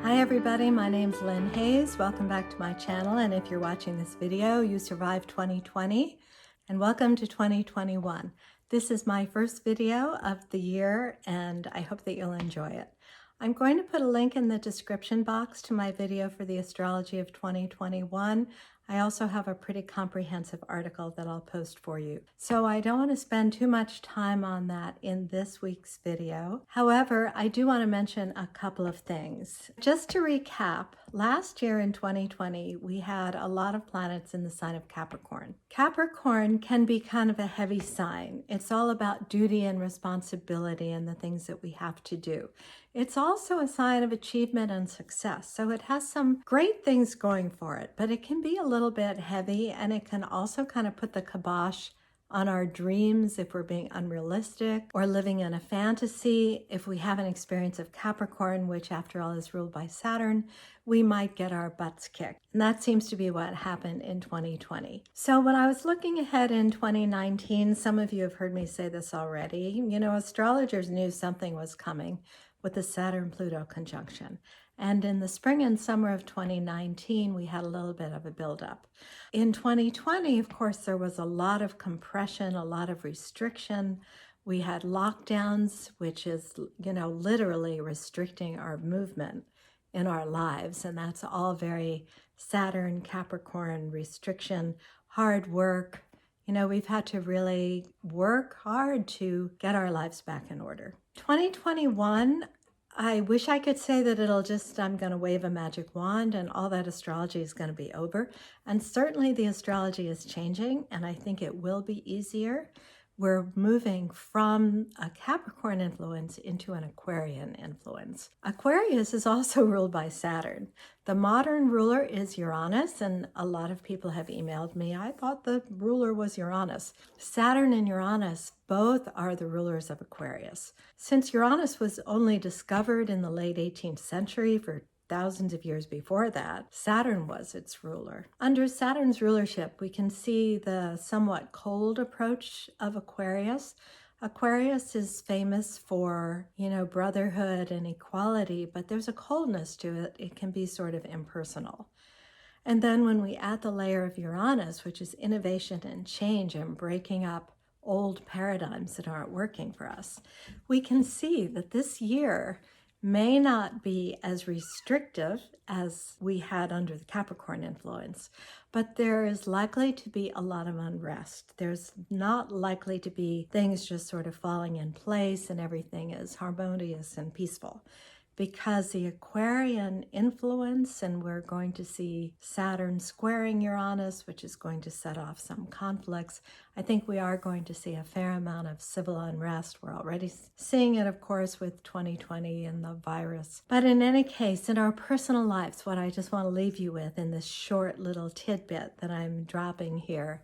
Hi everybody, my name's Lynn Hayes. Welcome back to my channel, and if you're watching this video, you survived 2020 and welcome to 2021. This is my first video of the year and I hope that you'll enjoy it. I'm going to put a link in the description box to my video for the astrology of 2021. I also have a pretty comprehensive article that I'll post for you. So I don't want to spend too much time on that in this week's video. However, I do want to mention a couple of things. Just to recap, last year in 2020, we had a lot of planets in the sign of Capricorn. Capricorn can be kind of a heavy sign. It's all about duty and responsibility and the things that we have to do. It's also a sign of achievement and success. So it has some great things going for it, but it can be a little bit heavy, and it can also kind of put the kibosh on our dreams if we're being unrealistic or living in a fantasy. If we have an experience of Capricorn, which after all is ruled by Saturn, we might get our butts kicked. And that seems to be what happened in 2020. So when I was looking ahead in 2019, some of you have heard me say this already, astrologers knew something was coming with the Saturn-Pluto conjunction. And in the spring and summer of 2019, we had a little bit of a buildup. In 2020, of course, there was a lot of compression, a lot of restriction. We had lockdowns, which is, literally restricting our movement in our lives. And that's all very Saturn, Capricorn, restriction, hard work. We've had to really work hard to get our lives back in order. 2021, I wish I could say that I'm going to wave a magic wand and all that astrology is going to be over. And certainly the astrology is changing, and I think it will be easier. We're moving from a Capricorn influence into an Aquarian influence. Aquarius is also ruled by Saturn. The modern ruler is Uranus, and a lot of people have emailed me, I thought the ruler was Uranus. Saturn and Uranus both are the rulers of Aquarius. Since Uranus was only discovered in the late 18th century, for thousands of years before that, Saturn was its ruler. Under Saturn's rulership, we can see the somewhat cold approach of Aquarius. Aquarius is famous for, brotherhood and equality, but there's a coldness to it. It can be sort of impersonal. And then when we add the layer of Uranus, which is innovation and change and breaking up old paradigms that aren't working for us, we can see that this year may not be as restrictive as we had under the Capricorn influence, but there is likely to be a lot of unrest. There's not likely to be things just sort of falling in place and everything is harmonious and peaceful. Because the Aquarian influence, and we're going to see Saturn squaring Uranus, which is going to set off some conflicts. I think we are going to see a fair amount of civil unrest. We're already seeing it, of course, with 2020 and the virus. But in any case, in our personal lives, what I just want to leave you with in this short little tidbit that I'm dropping here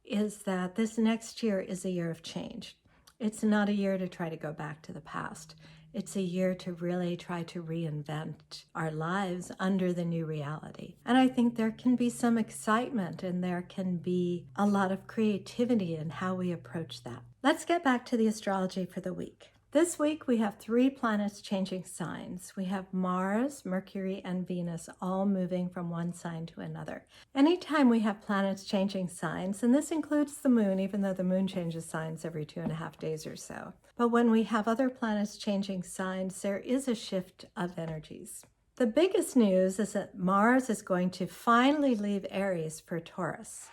is that this next year is a year of change. It's not a year to try to go back to the past. It's a year to really try to reinvent our lives under the new reality. And I think there can be some excitement and there can be a lot of creativity in how we approach that. Let's get back to the astrology for the week. This week we have 3 planets changing signs. We have Mars, Mercury, and Venus all moving from one sign to another. Anytime we have planets changing signs, and this includes the moon, even though the moon changes signs every 2.5 days or so. But when we have other planets changing signs, there is a shift of energies. The biggest news is that Mars is going to finally leave Aries for Taurus.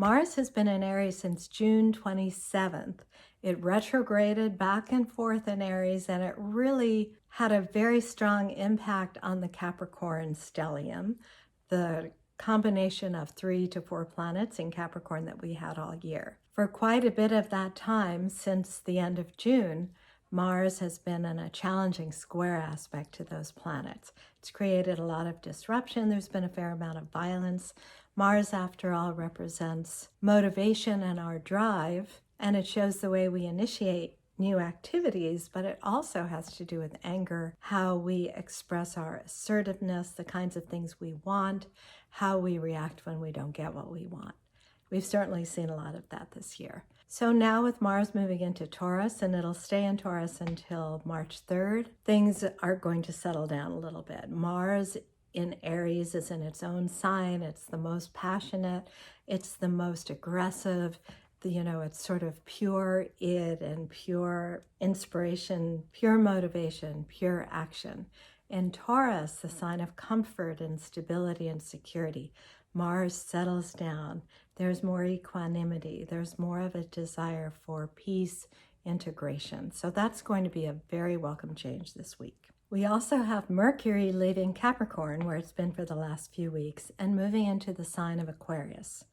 Mars has been in Aries since June 27th. It retrograded back and forth in Aries, and it really had a very strong impact on the Capricorn stellium, the combination of 3 to 4 planets in Capricorn that we had all year. For quite a bit of that time, since the end of June, Mars has been in a challenging square aspect to those planets. It's created a lot of disruption. There's been a fair amount of violence. Mars, after all, represents motivation and our drive, and it shows the way we initiate new activities, but it also has to do with anger, how we express our assertiveness, the kinds of things we want, how we react when we don't get what we want. We've certainly seen a lot of that this year. So now with Mars moving into Taurus, and it'll stay in Taurus until March 3rd, things are going to settle down a little bit. Mars in Aries is in its own sign. It's the most passionate. It's the most aggressive. It's sort of pure id and pure inspiration, pure motivation, pure action. In Taurus, the sign of comfort and stability and security, Mars settles down. There's more equanimity. There's more of a desire for peace, integration. So that's going to be a very welcome change this week. We also have Mercury leaving Capricorn, where it's been for the last few weeks, and moving into the sign of Aquarius.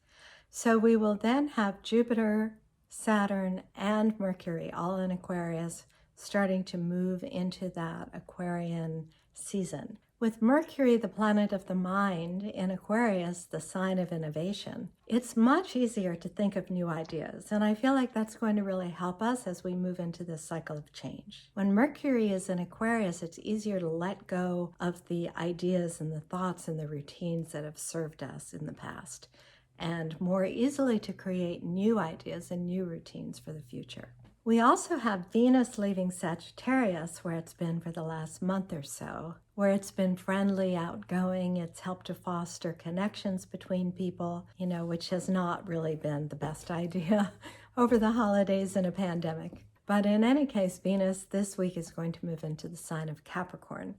So we will then have Jupiter, Saturn, and Mercury all in Aquarius, starting to move into that Aquarian season. With Mercury, the planet of the mind, in Aquarius, the sign of innovation, it's much easier to think of new ideas. And I feel like that's going to really help us as we move into this cycle of change. When Mercury is in Aquarius, it's easier to let go of the ideas and the thoughts and the routines that have served us in the past, and more easily to create new ideas and new routines for the future. We also have Venus leaving Sagittarius, where it's been for the last month or so, where it's been friendly, outgoing. It's helped to foster connections between people, which has not really been the best idea over the holidays and a pandemic. But in any case, Venus this week is going to move into the sign of Capricorn.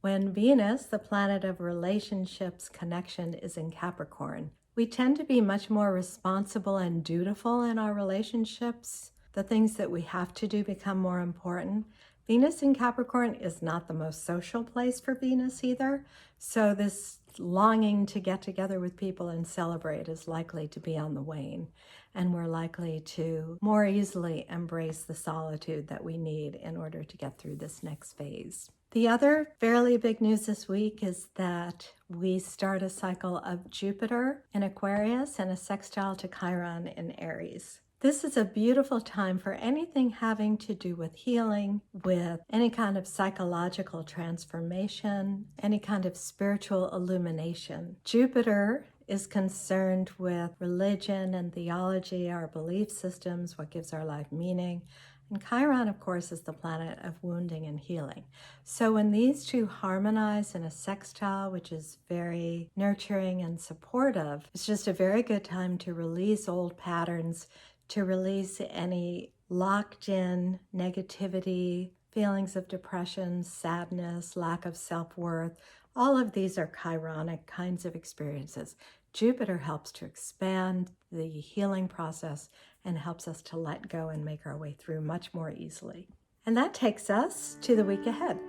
When Venus, the planet of relationships, connection, is in Capricorn, we tend to be much more responsible and dutiful in our relationships. The things that we have to do become more important. Venus in Capricorn is not the most social place for Venus either. So this longing to get together with people and celebrate is likely to be on the wane. And we're likely to more easily embrace the solitude that we need in order to get through this next phase. The other fairly big news this week is that we start a cycle of Jupiter in Aquarius and a sextile to Chiron in Aries. This is a beautiful time for anything having to do with healing, with any kind of psychological transformation, any kind of spiritual illumination. Jupiter is concerned with religion and theology, our belief systems, what gives our life meaning. And Chiron, of course, is the planet of wounding and healing. So when these two harmonize in a sextile, which is very nurturing and supportive, it's just a very good time to release old patterns, to release any locked-in negativity, feelings of depression, sadness, lack of self-worth. All of these are chironic kinds of experiences. Jupiter helps to expand the healing process and helps us to let go and make our way through much more easily. And that takes us to the week ahead.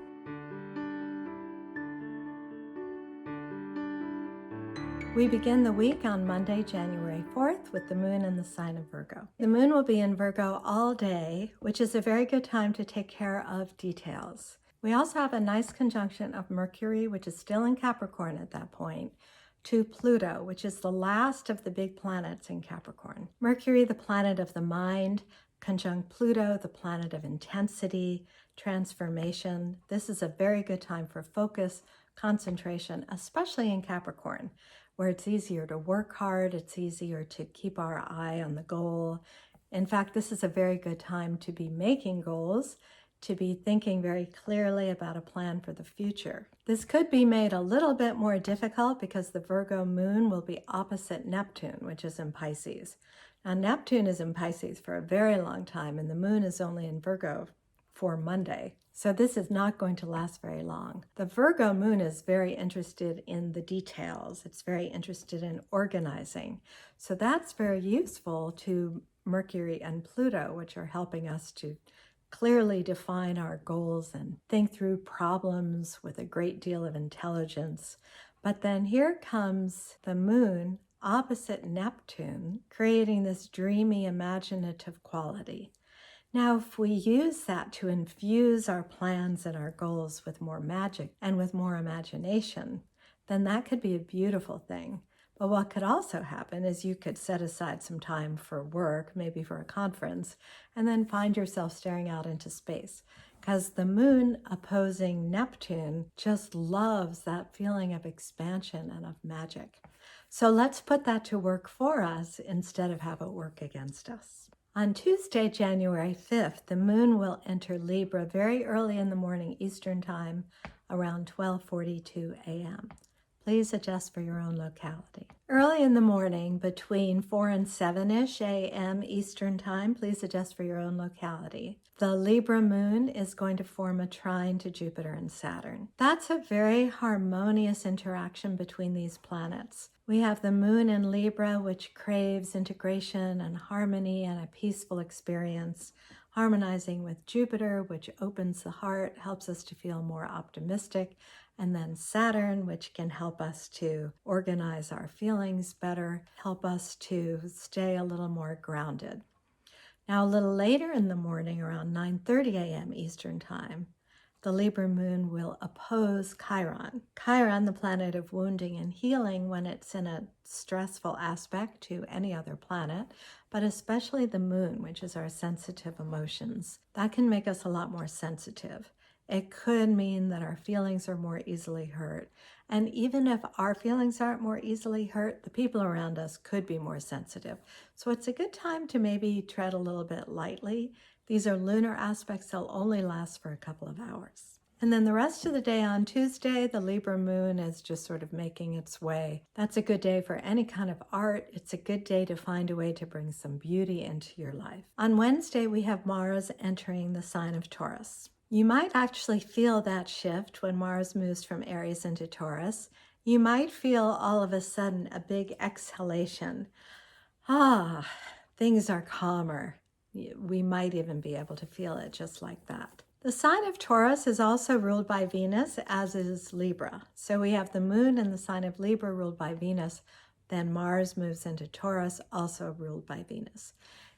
We begin the week on Monday, January 4th, with the moon in the sign of Virgo. The moon will be in Virgo all day, which is a very good time to take care of details. We also have a nice conjunction of Mercury, which is still in Capricorn at that point, to Pluto, which is the last of the big planets in Capricorn. Mercury, the planet of the mind, conjunct Pluto, the planet of intensity, transformation. This is a very good time for focus, concentration, especially in Capricorn, where it's easier to work hard, it's easier to keep our eye on the goal. In fact, this is a very good time to be making goals, to be thinking very clearly about a plan for the future. This could be made a little bit more difficult because the Virgo moon will be opposite Neptune, which is in Pisces. Now, Neptune is in Pisces for a very long time, and the moon is only in Virgo for Monday. So this is not going to last very long. The Virgo moon is very interested in the details. It's very interested in organizing. So that's very useful to Mercury and Pluto, which are helping us to clearly define our goals and think through problems with a great deal of intelligence. But then here comes the moon opposite Neptune, creating this dreamy, imaginative quality. Now, if we use that to infuse our plans and our goals with more magic and with more imagination, then that could be a beautiful thing. But what could also happen is you could set aside some time for work, maybe for a conference, and then find yourself staring out into space. Because the moon opposing Neptune just loves that feeling of expansion and of magic. So let's put that to work for us instead of have it work against us. On Tuesday, January 5th, the moon will enter Libra very early in the morning Eastern Time, around 12:42 a.m. Please adjust for your own locality. Early in the morning, between 4 and 7-ish a.m. Eastern Time, please adjust for your own locality. The Libra Moon is going to form a trine to Jupiter and Saturn. That's a very harmonious interaction between these planets. We have the moon in Libra, which craves integration and harmony and a peaceful experience, harmonizing with Jupiter, which opens the heart, helps us to feel more optimistic, and then Saturn, which can help us to organize our feelings better, help us to stay a little more grounded. Now, a little later in the morning, around 9:30 a.m. Eastern Time, the Libra Moon will oppose Chiron. Chiron, the planet of wounding and healing, when it's in a stressful aspect to any other planet, but especially the moon, which is our sensitive emotions. That can make us a lot more sensitive. It could mean that our feelings are more easily hurt. And even if our feelings aren't more easily hurt, the people around us could be more sensitive. So it's a good time to maybe tread a little bit lightly. These are lunar aspects. They'll only last for a couple of hours. And then the rest of the day on Tuesday, the Libra Moon is just sort of making its way. That's a good day for any kind of art. It's a good day to find a way to bring some beauty into your life. On Wednesday, we have Mars entering the sign of Taurus. You might actually feel that shift when Mars moves from Aries into Taurus. You might feel all of a sudden a big exhalation. Things are calmer. We might even be able to feel it just like that. The sign of Taurus is also ruled by Venus, as is Libra. So we have the moon in the sign of Libra ruled by Venus. Then Mars moves into Taurus, also ruled by Venus.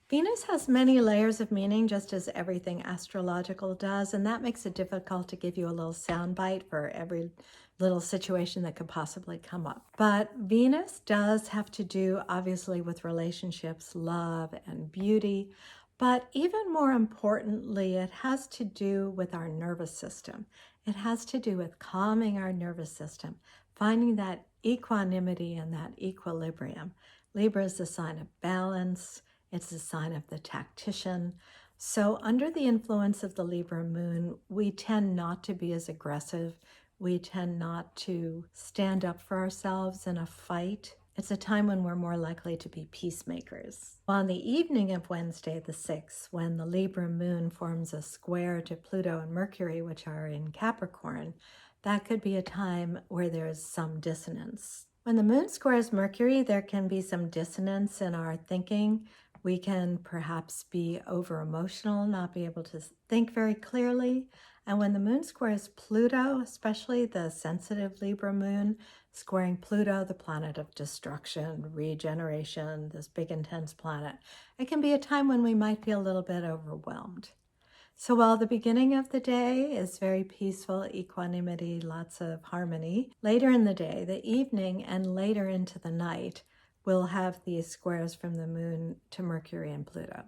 Venus has many layers of meaning, just as everything astrological does, and that makes it difficult to give you a little soundbite for every little situation that could possibly come up. But Venus does have to do, obviously, with relationships, love, and beauty. But even more importantly, it has to do with our nervous system. It has to do with calming our nervous system, finding that equanimity and that equilibrium. Libra is the sign of balance. It's a sign of the tactician. So under the influence of the Libra moon, we tend not to be as aggressive. We tend not to stand up for ourselves in a fight. It's a time when we're more likely to be peacemakers. On the evening of Wednesday the 6th, when the Libra moon forms a square to Pluto and Mercury, which are in Capricorn, that could be a time where there's some dissonance. When the moon squares Mercury, there can be some dissonance in our thinking. We can perhaps be over-emotional, not be able to think very clearly. And when the moon squares Pluto, especially the sensitive Libra moon, squaring Pluto, the planet of destruction, regeneration, this big intense planet, it can be a time when we might feel a little bit overwhelmed. So while the beginning of the day is very peaceful, equanimity, lots of harmony, later in the day, the evening and later into the night, we'll have these squares from the moon to Mercury and Pluto.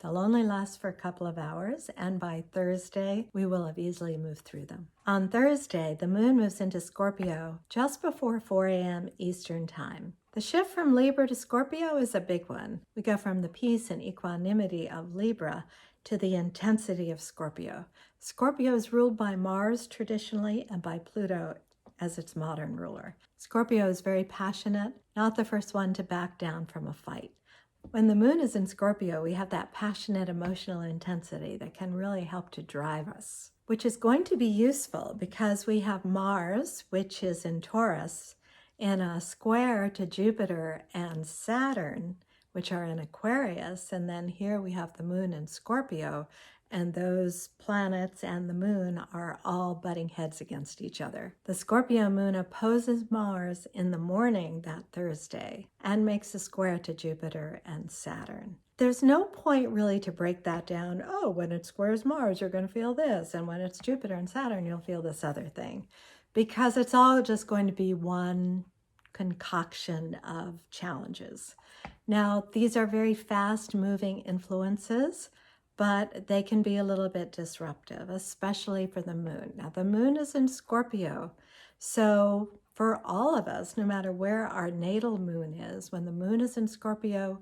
They'll only last for a couple of hours, and by Thursday, we will have easily moved through them. On Thursday, the moon moves into Scorpio just before 4 a.m. Eastern Time. The shift from Libra to Scorpio is a big one. We go from the peace and equanimity of Libra to the intensity of Scorpio. Scorpio is ruled by Mars traditionally and by Pluto as its modern ruler. Scorpio is very passionate, not the first one to back down from a fight. When the moon is in Scorpio, we have that passionate emotional intensity that can really help to drive us, which is going to be useful because we have Mars, which is in Taurus, in a square to Jupiter and Saturn, which are in Aquarius, and then here we have the moon in Scorpio, and those planets and the moon are all butting heads against each other. The Scorpio moon opposes Mars in the morning that Thursday and makes a square to Jupiter and Saturn. There's no point really to break that down. Oh, when it squares Mars, you're going to feel this, and when it's Jupiter and Saturn, you'll feel this other thing, because it's all just going to be one concoction of challenges. Now, these are very fast-moving influences, but they can be a little bit disruptive, especially for the moon. Now, the moon is in Scorpio, so for all of us, no matter where our natal moon is. When the moon is in Scorpio,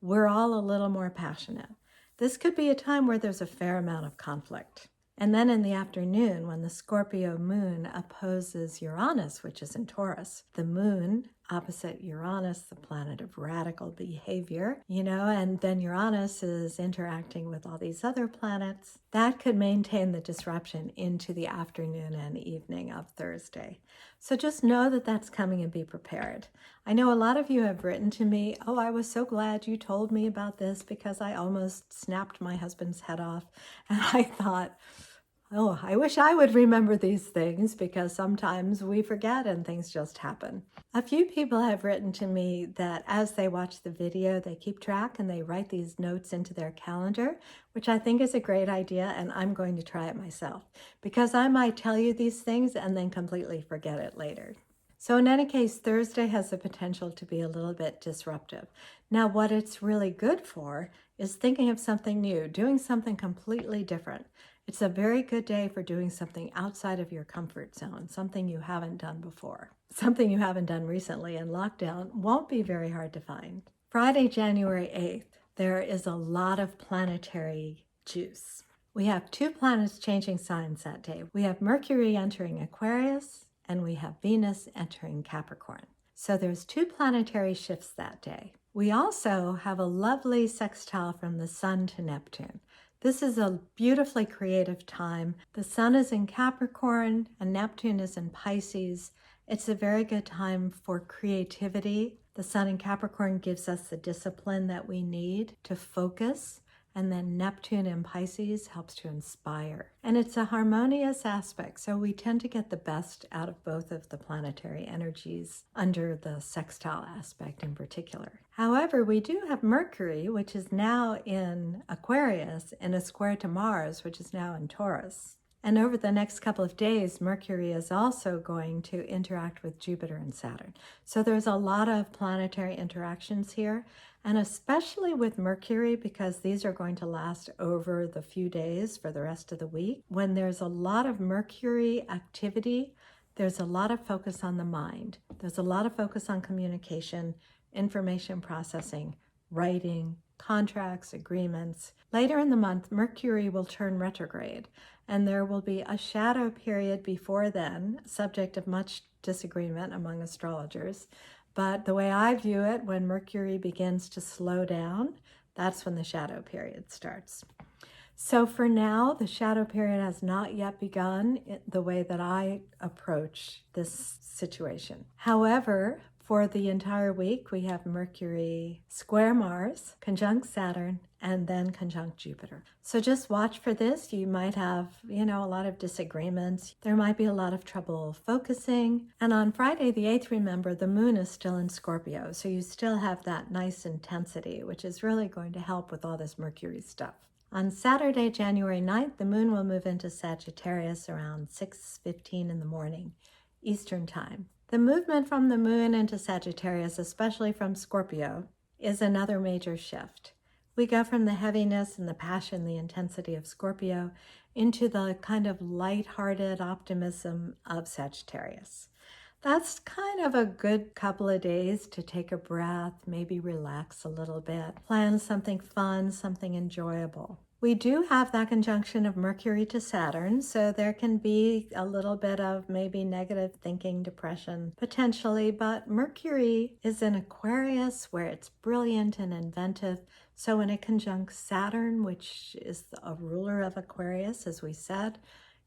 we're all a little more passionate. This could be a time where there's a fair amount of conflict. And then in the afternoon, when the Scorpio moon opposes Uranus, which is in Taurus, the moon opposite Uranus, the planet of radical behavior, and then Uranus is interacting with all these other planets, that could maintain the disruption into the afternoon and evening of Thursday. So just know that that's coming and be prepared. I know a lot of you have written to me, oh, I was so glad you told me about this because I almost snapped my husband's head off. And I thought, oh, I wish I would remember these things because sometimes we forget and things just happen. A few people have written to me that as they watch the video, they keep track and they write these notes into their calendar, which I think is a great idea, and I'm going to try it myself because I might tell you these things and then completely forget it later. So in any case, Thursday has the potential to be a little bit disruptive. Now, what it's really good for is thinking of something new, doing something completely different. It's a very good day for doing something outside of your comfort zone, something you haven't done before. Something you haven't done recently, and lockdown won't be very hard to find. Friday, January 8th, there is a lot of planetary juice. We have 2 planets changing signs that day. We have Mercury entering Aquarius, and we have Venus entering Capricorn. So there's 2 planetary shifts that day. We also have a lovely sextile from the Sun to Neptune. This is a beautifully creative time. The Sun is in Capricorn and Neptune is in Pisces. It's a very good time for creativity. The Sun in Capricorn gives us the discipline that we need to focus. And then Neptune in Pisces helps to inspire. And it's a harmonious aspect, so we tend to get the best out of both of the planetary energies under the sextile aspect in particular. However, we do have Mercury, which is now in Aquarius, in a square to Mars, which is now in Taurus. And over the next couple of days, Mercury is also going to interact with Jupiter and Saturn. So there's a lot of planetary interactions here, and especially with Mercury, because these are going to last over the few days for the rest of the week. When there's a lot of Mercury activity, there's a lot of focus on the mind. There's a lot of focus on communication, information processing, writing, contracts, agreements. Later in the month, Mercury will turn retrograde, and there will be a shadow period before then, subject of much disagreement among astrologers. But the way I view it, when Mercury begins to slow down, that's when the shadow period starts. So for now, the shadow period has not yet begun the way that I approach this situation. However, for the entire week, we have Mercury square Mars, conjunct Saturn, and then conjunct Jupiter. So just watch for this. You might have, a lot of disagreements. There might be a lot of trouble focusing. And on Friday the 8th, remember, the moon is still in Scorpio. So you still have that nice intensity, which is really going to help with all this Mercury stuff. On Saturday, January 9th, the moon will move into Sagittarius around 6:15 in the morning, Eastern Time. The movement from the moon into Sagittarius, especially from Scorpio, is another major shift. We go from the heaviness and the passion, the intensity of Scorpio, into the kind of lighthearted optimism of Sagittarius. That's kind of a good couple of days to take a breath, maybe relax a little bit, plan something fun, something enjoyable. We do have that conjunction of Mercury to Saturn, so there can be a little bit of maybe negative thinking, depression, potentially, but Mercury is in Aquarius where it's brilliant and inventive. So when it conjuncts Saturn, which is a ruler of Aquarius, as we said,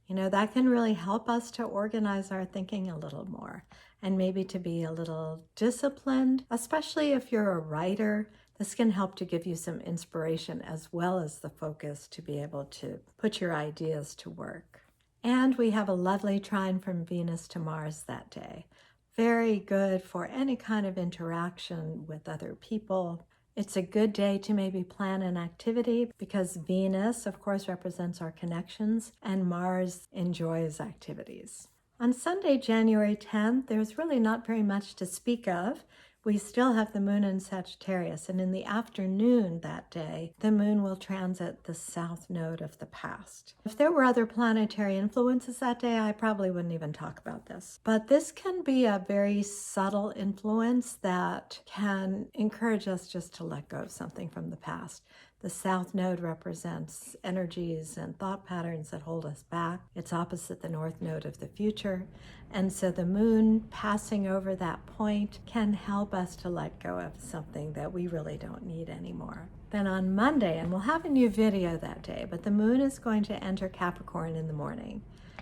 that can really help us to organize our thinking a little more and maybe to be a little disciplined, especially if you're a writer. This can help to give you some inspiration as well as the focus to be able to put your ideas to work. And we have a lovely trine from Venus to Mars that day. Very good for any kind of interaction with other people. It's a good day to maybe plan an activity because Venus, of course, represents our connections and Mars enjoys activities. On Sunday, January 10th, there's really not very much to speak of. we still have the moon in Sagittarius, and in the afternoon that day, the moon will transit the south node of the past. If there were other planetary influences that day, I probably wouldn't even talk about this. But this can be a very subtle influence that can encourage us just to let go of something from the past. The south node represents energies and thought patterns that hold us back. It's opposite the north node of the future. And so the moon passing over that point can help us to let go of something that we really don't need anymore. Then on Monday, and we'll have a new video that day, but the moon is going to enter Capricorn in the morning.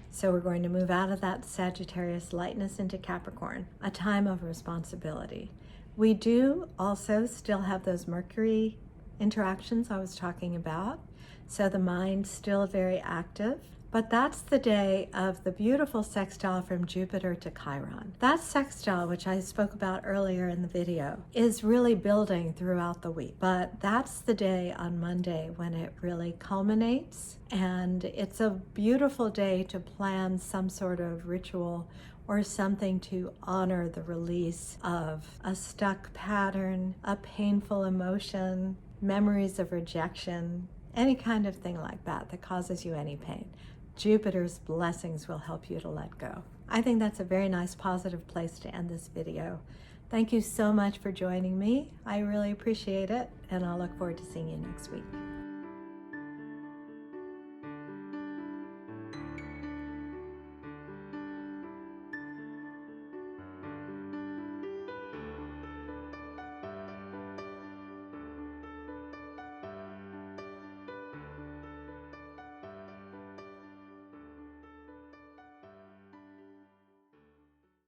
So we're going to move out of that Sagittarius lightness into Capricorn, a time of responsibility. We do also still have those Mercury interactions I was talking about. So the mind's still very active, but that's the day of the beautiful sextile from Jupiter to Chiron. That sextile, which I spoke about earlier in the video, is really building throughout the week, but that's the day on Monday when it really culminates, and it's a beautiful day to plan some sort of ritual or something to honor the release of a stuck pattern, a painful emotion, memories of rejection, any kind of thing like that that causes you any pain. Jupiter's blessings will help you to let go. I think that's a very nice, positive place to end this video. Thank you so much for joining me. I really appreciate it, and I'll look forward to seeing you next week.